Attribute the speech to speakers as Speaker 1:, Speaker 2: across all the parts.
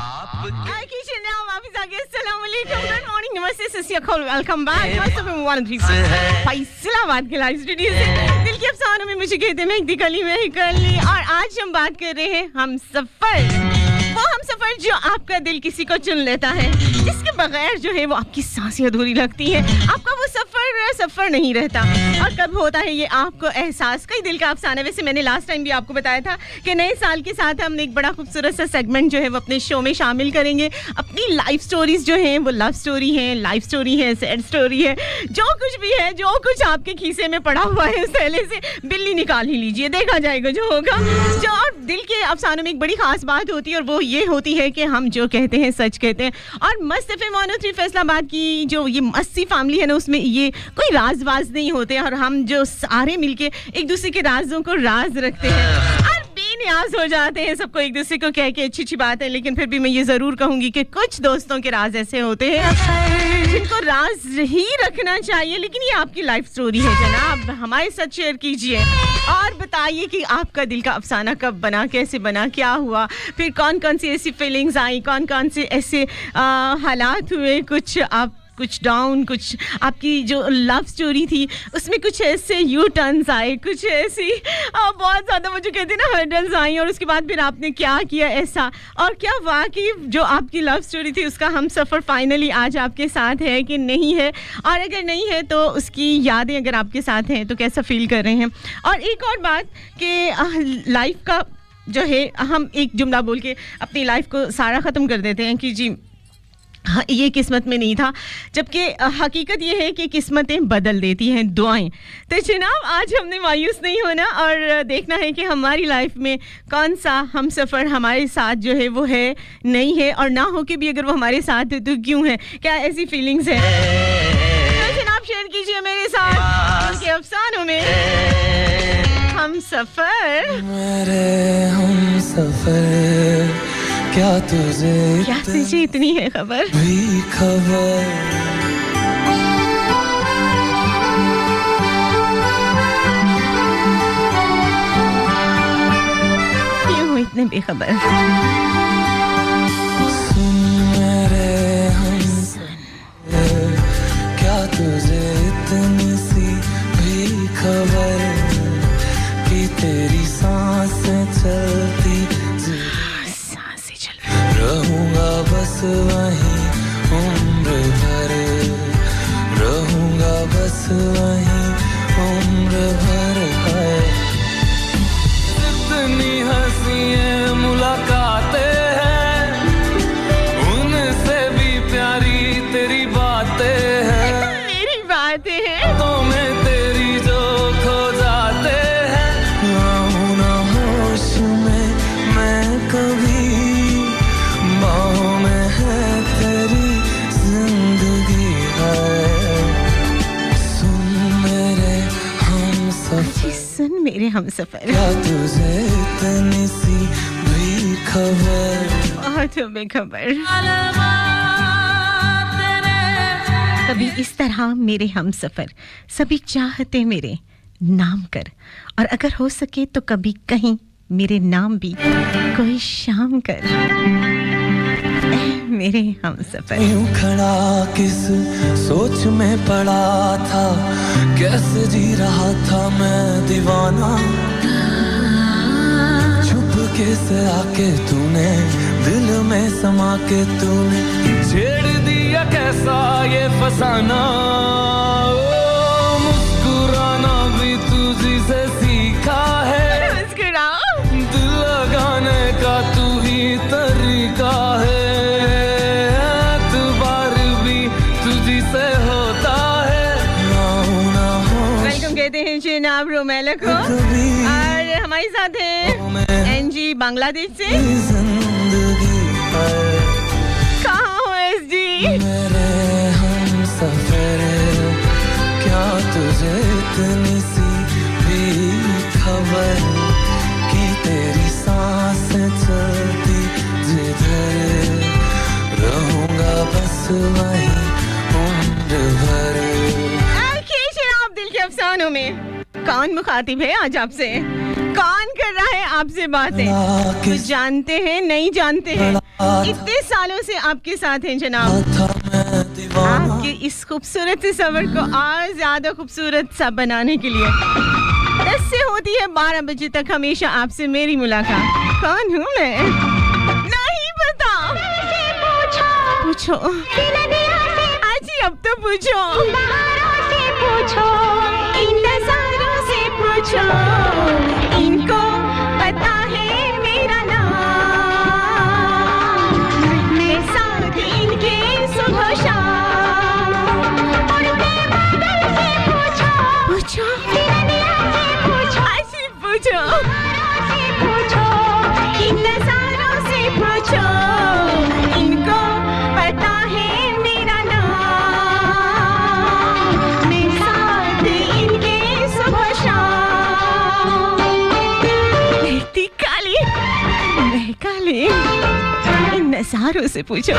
Speaker 1: Good morning, नमस्ते, सस्याकाल, welcome back. मस्त FM 103 Faisalabad के लाइव स्टूडियो से दिल के अफसानों में मुझे कहते हैं मेहदी कली में कली। और आज हम बात कर रहे हैं हम सफर, वो हम सफर जो आपका दिल किसी को चुन लेता है, जिसके बगैर जो है वो आपकी सांसें अधूरी लगती है। आपका वो सफर नहीं रहता। और कब होता है ये आपको एहसास, कई दिल का अफसाना। वैसे मैंने लास्ट टाइम भी आपको बताया था कि नए साल के साथ हम एक बड़ा खूबसूरत सा सेगमेंट जो है वो अपने शो में शामिल करेंगे। अपनी लाइफ स्टोरीज जो हैं वो लव स्टोरी है, लाइफ स्टोरी है, सैड स्टोरी है, जो कुछ भी है, जो कुछ आपके खीसे में पड़ा हुआ है उस थैले से बिल्ली निकाल ही लीजिए, देखा जाएगा जो होगा। जो और दिल के अफसानों में एक बड़ी खास बात होती है और वो ये होती है कि हम जो कहते हैं सच कहते हैं। और मस्त एफएम 103 फैसलाबाद की जो ये मस्ती फैमिली है ना, उसमें ये कोई राज नहीं होते और हम जो सारे मिलके एक दूसरे के राजों को राज रखते हैं और बेनियाज हो जाते हैं सबको एक दूसरे को कह के। अच्छी बात है, लेकिन फिर भी मैं ये जरूर कहूंगी कि कुछ दोस्तों के राज ऐसे होते हैं जिनको राज ही रखना चाहिए। लेकिन ये आपकी लाइफ स्टोरी है जनाब, हमारे साथ शेयर कीजिए और बताइए कि आपका दिल का अफसाना कब बना, कैसे बना, क्या हुआ, फिर कौन कौन सी ऐसी फीलिंग्स आई, कौन कौन से ऐसे हालात हुए, कुछ डाउन, कुछ आपकी जो लव स्टोरी थी उसमें कुछ ऐसे यू टर्न्स आए, कुछ ऐसी बहुत ज़्यादा मुझे कहते हैं ना हर्डल्स आई, और उसके बाद फिर आपने क्या किया ऐसा, और क्या वाकई जो आपकी लव स्टोरी थी उसका हम सफ़र फाइनली आज आपके साथ है कि नहीं है, और अगर नहीं है तो उसकी यादें अगर आपके साथ हैं तो कैसा फील कर रहे हैं। और एक और बात कि लाइफ का जो है, हम एक जुमला बोल के अपनी लाइफ को सारा ख़त्म कर देते हैं कि जी हाँ, ये किस्मत में नहीं था, जबकि हकीकत ये है कि किस्मतें बदल देती हैं दुआएं। तो जनाब आज हमने मायूस नहीं होना और देखना है कि हमारी लाइफ में कौन सा हम सफ़र हमारे साथ जो है वो है, नहीं है, और ना हो के भी अगर वो हमारे साथ है तो क्यों है, क्या ऐसी फीलिंग्स हैं। तो जनाब शेयर कीजिए मेरे साथ उनके अफसानों में हम सफ़र।
Speaker 2: क्या तुझे
Speaker 1: इतनी है खबर
Speaker 2: भी खबर,
Speaker 1: क्यों हो इतने बेखबर।
Speaker 2: सुन मेरे हमसफर, क्या तुझे इतनी सी भी खबर कि तेरी सांसें चलती रहूंगा बस वहीं उम्र भर, रहूंगा बस वहीं उम्र भर है। इतनी हंसी मुलाकातें हैं, उनसे भी प्यारी तेरी बातें हैं,
Speaker 1: मेरी बातें हैं
Speaker 2: तो मैं तेरी जो खो जाते हैं। आऊं ना होश में मैं कभी, में है तेरी जिंदगी है। सुन मेरे
Speaker 1: हमसफर,
Speaker 2: क्या तुझे इतनी सी भी खबर,
Speaker 1: बहुत बेखबर। कभी इस तरह मेरे हमसफर, सभी चाहते मेरे नाम कर, और अगर हो सके तो कभी कहीं मेरे नाम भी कोई शाम कर। मेरे हमसफर
Speaker 2: यूं खड़ा किस सोच में पड़ा था, कैसे जी रहा था मैं दीवाना, छुप के से आके तूने दिल में समा के तूने छेड़ दिया कैसा ये फसाना। ओ मुस्कुराना भी तुझी से सीखा है, दिल लगाने का तू ही तरीका है,
Speaker 1: कहते हैं जनाब रोमेला को। और हमारे साथ है एनजी बांग्लादेश से। कहाँ हो एसजी?
Speaker 2: मेरे हमसफर, क्या तुझे इतनी सी भी खबर कि तेरी सांसें चलती जिधर, रहूंगा बस वहीं उम्र भर।
Speaker 1: अफसानों में कौन मुखातिब है आज आपसे, कौन कर रहा है आपसे बातें कुछ जानते हैं नहीं जानते हैं इतने सालों से आपके साथ हैं जनाब आपके इस खूबसूरत से सफर को और ज्यादा खूबसूरत सा बनाने के लिए 10 से होती है 12 बजे तक हमेशा आपसे मेरी मुलाकात कौन हूँ मैं नहीं पता पूछो आज ही अब तो पूछो इन नज़ारों से पूछो इनको पता है मेरा नाम मैं साथ इनके सुबह शाम पूछो ऐसी पूछो इन नज़ारों से पूछो इनको पता है मेरा नाम मैं साथ इनके सुबह शाम रहती काली मैं काली इन नज़ारों से पूछो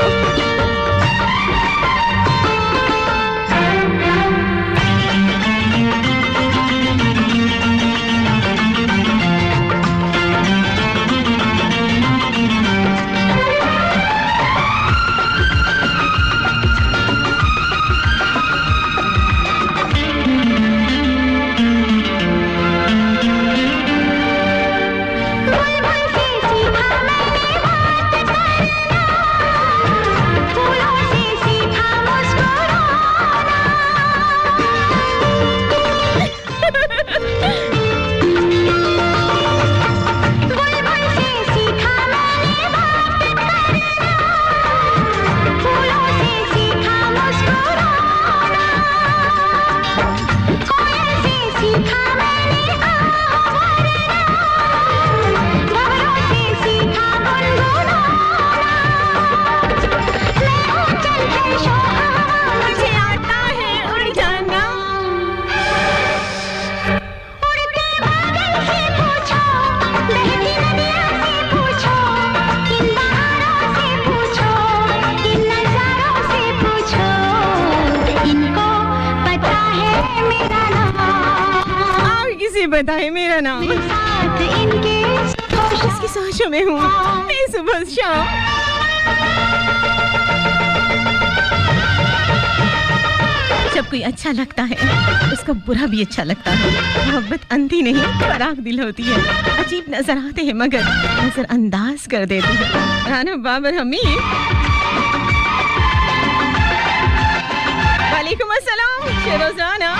Speaker 1: बताए मेरा नाम इसकी सोचों में हूँ मैं सुबह शाम जब कोई अच्छा लगता है उसका बुरा भी अच्छा लगता है मोहब्बत अंधी नहीं फराख दिल होती है अजीब नजर आते हैं मगर नजरअंदाज कर देते हैं राना बाबर हमीद वालेकुम अस्सलाम शेरोजाना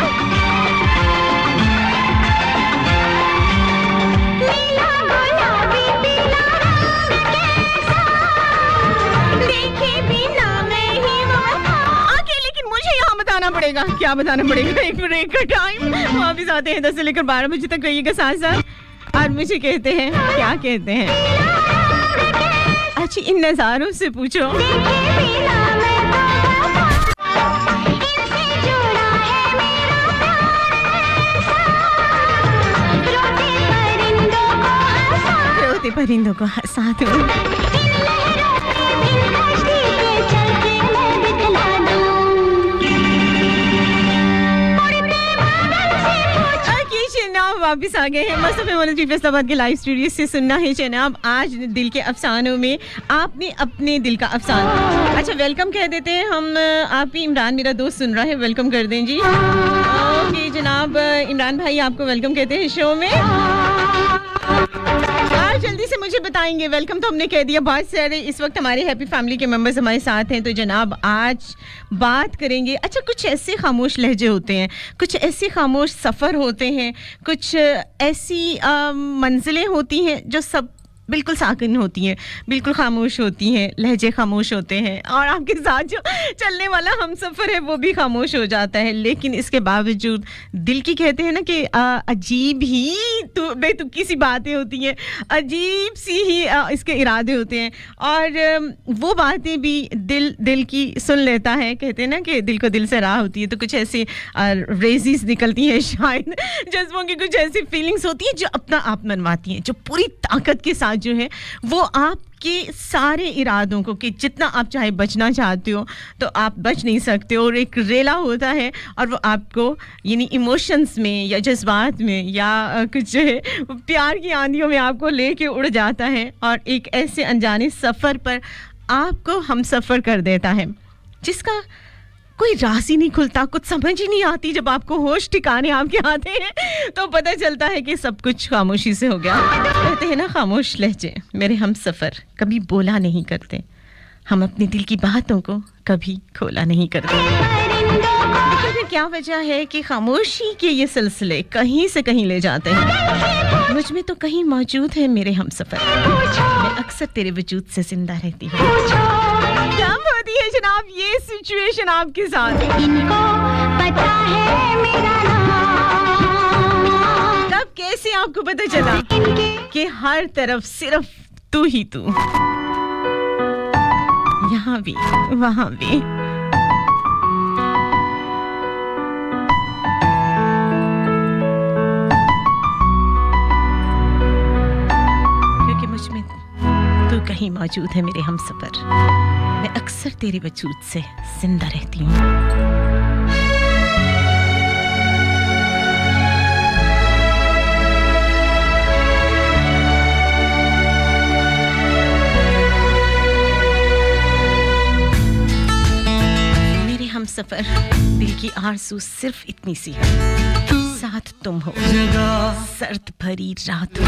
Speaker 1: पड़ेगा क्या बताना पड़ेगा एक ब्रेक का टाइम वापिस आते हैं 10 से लेकर 12 बजे तक रहिएगा साथ साथ और मुझे कहते हैं क्या कहते हैं अच्छी इन नज़ारों से पूछो रोते परिंदों को हंसा दूं वापिस आ गए हैं मसफ़े मौलवी फैसलाबाद के लाइव स्टूडियो से सुनना है जनाब आज दिल के अफसानों में आपने अपने दिल का अफसाना अच्छा वेलकम कह देते हैं हम आप ही इमरान मेरा दोस्त सुन रहा है वेलकम कर दें जी ओके जनाब इमरान भाई आपको वेलकम कहते हैं शो में और जल्दी से मुझे बताएंगे वेलकम तो हमने कह दिया बहुत सारे इस वक्त हमारे हैप्पी फैमिली के मेंबर्स हमारे साथ हैं तो जनाब आज बात करेंगे अच्छा कुछ ऐसे खामोश लहजे होते हैं कुछ ऐसे खामोश सफ़र होते हैं कुछ ऐसी मंजिलें होती हैं जो सब बिल्कुल साकिन होती हैं बिल्कुल खामोश होती हैं लहजे खामोश होते हैं और आपके साथ जो चलने वाला हम सफ़र है वो भी खामोश हो जाता है लेकिन इसके बावजूद दिल की कहते हैं ना कि अजीब ही बेतुकी सी बातें होती हैं अजीब सी ही इसके इरादे होते हैं और वो बातें भी दिल की सुन लेता है कहते हैं ना कि दिल को दिल से राह होती है तो कुछ ऐसे रेज़ीज़ निकलती हैं शायद जज्बों की कुछ ऐसी फीलिंग्स होती हैं जो अपना आप मनवाती हैं जो पूरी ताकत के साथ साथ जो है वो आपके सारे इरादों को, कि जितना आप चाहे बचना चाहते हो तो आप बच नहीं सकते, और एक रेला होता है और वो आपको यानी इमोशंस में या जज्बात में या कुछ जो है प्यार की आंधियों में आपको लेके उड़ जाता है और एक ऐसे अनजाने सफ़र पर आपको हम सफ़र कर देता है जिसका कोई राज ही नहीं खुलता, कुछ समझ ही नहीं आती। जब आपको होश ठिकाने आपके आते हैं तो पता चलता है कि सब कुछ खामोशी से हो गया। कहते हैं ना, खामोश लहजे मेरे हम सफ़र कभी बोला नहीं करते, हम अपने दिल की बातों को कभी खोला नहीं करते। लेकिन क्या वजह है कि खामोशी के ये सिलसिले कहीं से कहीं ले जाते हैं? मुझ में तो कहीं मौजूद है मेरे हम सफ़र, मैं अक्सर तेरे वजूद से जिंदा रहती हूँ। क्या होती है जनाब ये सिचुएशन आपके साथ?
Speaker 3: इनको पता है मेरा नाम।
Speaker 1: तब कैसे आपको पता चला कि हर तरफ सिर्फ तू ही तू, यहाँ भी वहाँ भी? क्योंकि मुझ में तू कहीं मौजूद है मेरे हम सफर, मैं अक्सर तेरे वजूद से जिंदा रहती हूँ। हम सफर दिल की आरज़ू सिर्फ इतनी सी है, साथ तुम हो, सर्द भरी रात हो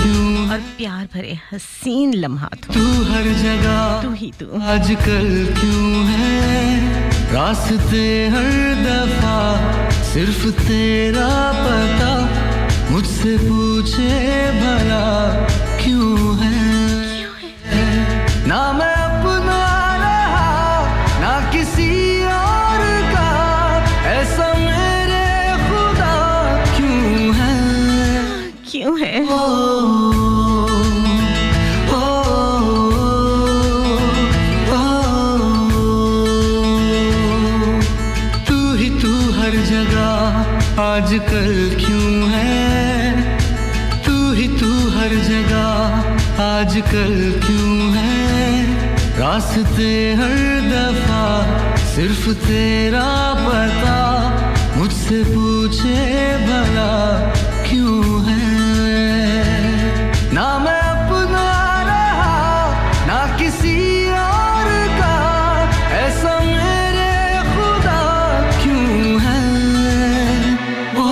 Speaker 1: और प्यार भरे हसीन लम्हात हो।
Speaker 2: तू हर जगह,
Speaker 1: तू ही तू।
Speaker 2: आजकल क्यों है रास्ते हर दफा सिर्फ तेरा पता, मुझसे पूछे भला क्यों है? ना मैं अपना रहा ना किसी ऐसा मेरे खुदा क्यों है?
Speaker 1: क्यों है?
Speaker 2: ओ, ओ, ओ, तू ही तू हर जगह आजकल क्यों है? तू ही तू हर जगह आजकल क्यों है? रास्ते हर दफा सिर्फ तेरा पता, मुझसे पूछे भला क्यों है? ना मैं अपना रहा ना किसी और का, ऐसा मेरे खुदा क्यों है? ओ,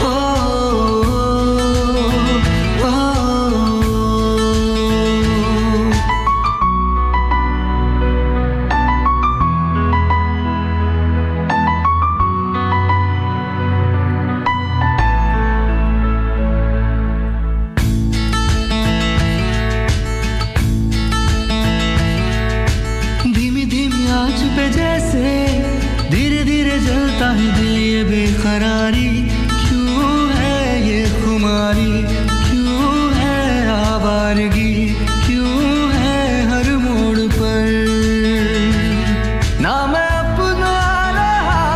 Speaker 2: ओ, ओ, बेकरारी क्यों है ये खुमारी, क्यों है आवारगी, क्यों है हर मोड़ पर? ना मैं अपना रहा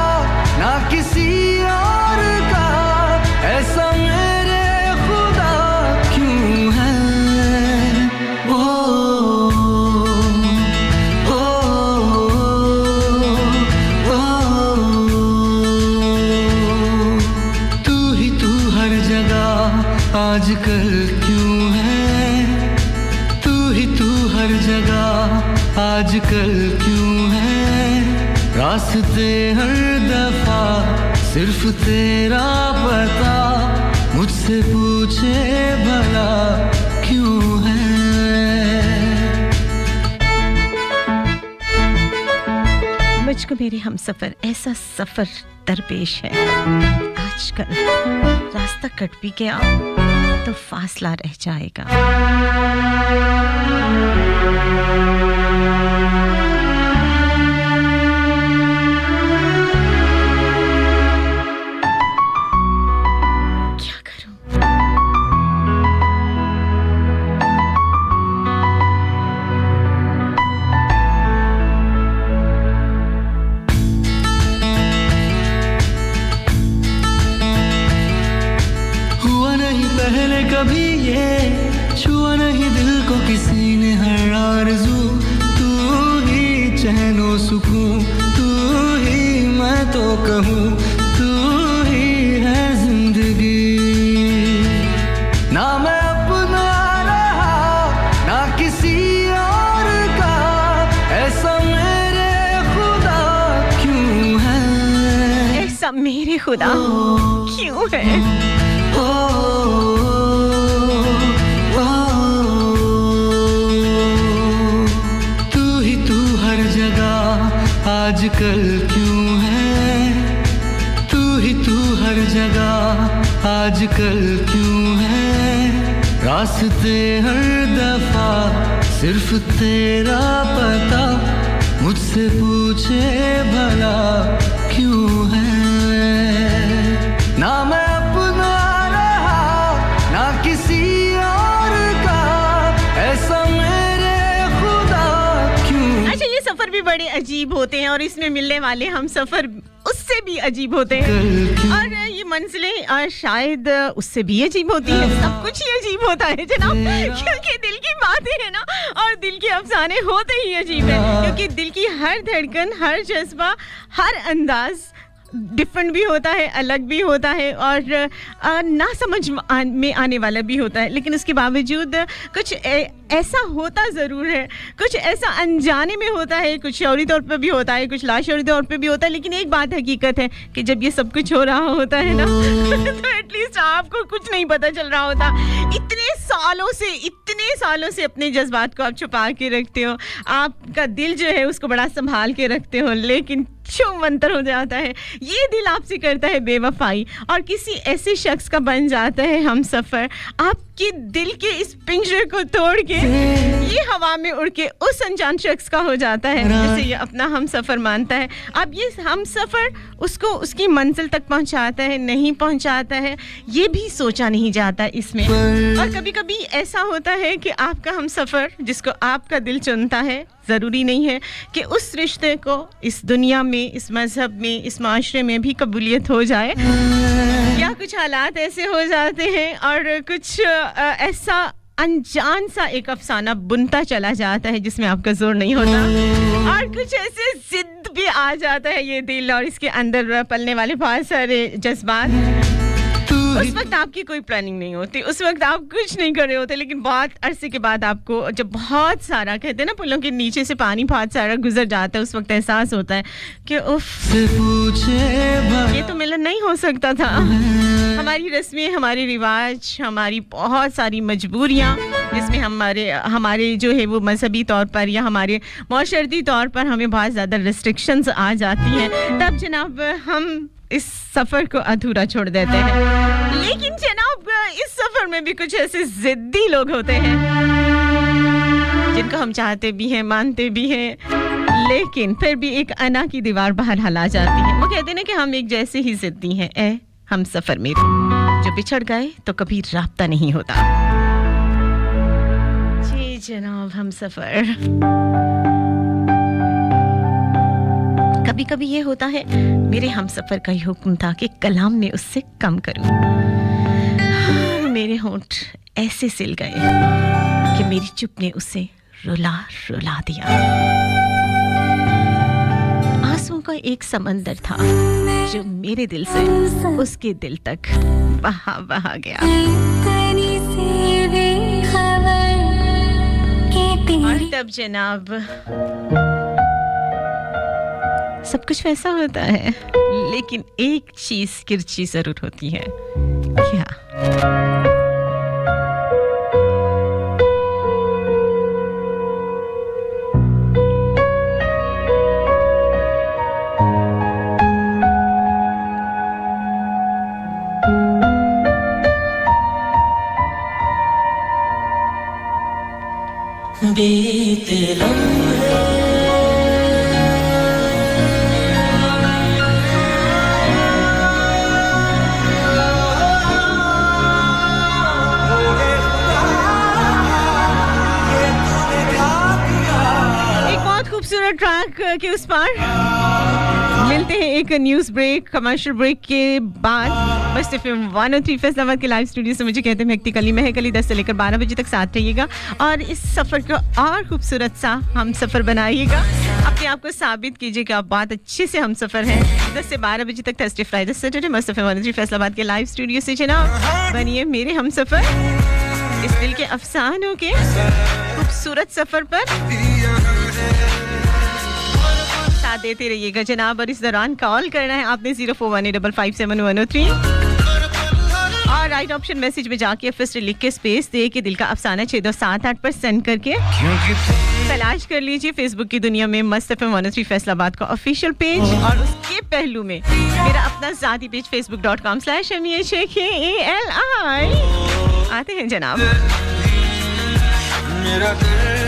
Speaker 2: ना किसी और का, ऐसा मेरे खुदा क्यों है? ओ, आजकल क्यों है? तू ही तू हर जगह आजकल क्यों है? रास्ते हर दफा सिर्फ तेरा पता, मुझसे पूछे भला क्यों है?
Speaker 1: मुझको मेरे हम सफर ऐसा सफर दरपेश है, आजकल रास्ता कट भी गया तो फासला रह जाएगा। क्या करूं?
Speaker 2: हुआ नहीं पहले कभी ये कहूँ तू ही है जिंदगी ना मैं अपना रहा ना किसी और का ऐसा मेरे खुदा क्यों है
Speaker 1: ऐसा मेरे खुदा क्यों है
Speaker 2: आजकल क्यों है तू हर जगह आजकल क्यों है रास्ते हर दफा सिर्फ तेरा पता मुझसे पूछे भला क्यों है ना मैं अपना रहा ना किसी और का ऐसा मेरे खुदा क्यों।
Speaker 1: अच्छा ये सफर भी बड़े अजीब होते हैं और इसमें मिलने वाले हम सफर उससे भी अजीब होते हैं और ये मंजिलें शायद उससे भी अजीब होती है सब कुछ ही अजीब होता है जनाब क्योंकि दिल की बातें हैं ना और दिल के अफसाने होते ही अजीब है क्योंकि दिल की हर धड़कन हर जज्बा हर अंदाज डिफरेंट भी होता है अलग भी होता है और ना समझ में आने वाला भी होता है लेकिन उसके बावजूद कुछ ऐसा होता ज़रूर है कुछ ऐसा अनजाने में होता है कुछ शौरी तौर पर भी होता है कुछ लाशौरी तौर पर भी होता है लेकिन एक बात हकीकत है कि जब ये सब कुछ हो रहा होता है ना तो एटलीस्ट आपको कुछ नहीं पता चल रहा होता इतने सालों से अपने जज्बात को आप छुपा के रखते हो आपका दिल जो है उसको बड़ा संभाल के रखते हो लेकिन मंतर हो जाता है ये दिल आपसे करता है बेवफाई और किसी ऐसे शख्स का बन जाता है हम सफर आपके दिल के इस पिंजरे को तोड़ के ये हवा में उड़ के उस अनजान शख्स का हो जाता है जिसे ये अपना हम सफर मानता है अब ये हम सफर उसको उसकी मंजिल तक पहुंचाता है नहीं पहुंचाता है ये भी सोचा नहीं जाता इसमें और कभी-कभी ऐसा होता है कि आपका हम सफर जिसको आपका दिल चुनता है ज़रूरी नहीं है कि उस रिश्ते को इस दुनिया में इस मज़हब में इस माशरे में भी कबूलियत हो जाए या कुछ हालात ऐसे हो जाते हैं और कुछ ऐसा अनजान सा एक अफसाना बुनता चला जाता है जिसमें आपका जोर नहीं होता और कुछ ऐसे जिद भी आ जाता है ये दिल और इसके अंदर पलने वाले बहुत सारे जज्बात उस वक्त आपकी कोई प्लानिंग नहीं होती उस वक्त आप कुछ नहीं कर रहे होते लेकिन बहुत अरसे के बाद आपको जब बहुत सारा कहते हैं ना पुलों के नीचे से पानी बहुत सारा गुजर जाता है उस वक्त एहसास होता है कि उफ ये तो मिलन नहीं हो सकता था हमारी रस्में हमारे रिवाज हमारी बहुत सारी मजबूरियां जिसमें हमारे जो है वो मजहबी तौर पर या हमारे माशरती तौर पर हमें बहुत ज़्यादा रिस्ट्रिक्शंस आ जाती हैं तब जनाब हम इस सफर को अधूरा छोड़ देते हैं लेकिन जनाब इस सफर में भी कुछ ऐसे जिद्दी लोग होते हैं जिनको हम चाहते भी हैं मानते भी हैं लेकिन फिर भी एक अना की दीवार बाहर हला जाती है वो कहते हैं ना कि हम एक जैसे ही जिद्दी हैं ए हम सफर में जो बिछड़ गए तो कभी राब्ता नहीं होता जी जनाब हम सफर कभी-कभी ये होता है मेरे हमसफर का ही हुक्म था कि कलाम में उससे कम करूं मेरे होंठ ऐसे सिल गए कि मेरी चुप ने उसे रुला दिया आंसुओं का एक समंदर था जो मेरे दिल से उसके दिल तक बहा गया और तब जनाब सब कुछ वैसा होता है लेकिन एक चीज किरची जरूर होती है क्या
Speaker 2: बीते
Speaker 1: खूबसूरत ट्रैक के उस पार मिलते हैं एक न्यूज़ ब्रेक कमर्शियल ब्रेक के बाद मस्त एफएम 103 फैसलाबाद के लाइव स्टूडियो से मुझे कहते हैं महकती कली महक अली 10 से लेकर 12 बजे तक साथ रहिएगा और इस सफ़र को और खूबसूरत सा हम सफ़र बनाइएगा। अपने आप को साबित कीजिए कि आप बहुत अच्छे से हम सफर हैं 10 से 12 बजे तक थर्सडे फ्राइडे सैटरडे मस्त एफएम 103 फैसलाबाद के लाइव स्टूडियो से जनाब बनिए मेरे हम सफर इस दिल के अफसानों के खूबसूरत सफर पर साथ देते रहिएगा जनाब। और इस दौरान कॉल करना है आपने 0418557103 और राइट ऑप्शन मैसेज में जाके फर्स्ट लिख के स्पेस दे के दिल का अफसाना 6278 पर सेंड करके तलाश कर लीजिए फेसबुक की दुनिया में मस्त एफएम 103 फैसलाबाद का ऑफिशियल पेज और उसके पहलू में मेरा अपना ज़ाती पेज facebook.com/MEHKALI आते हैं जनाब।
Speaker 2: मेरा दिल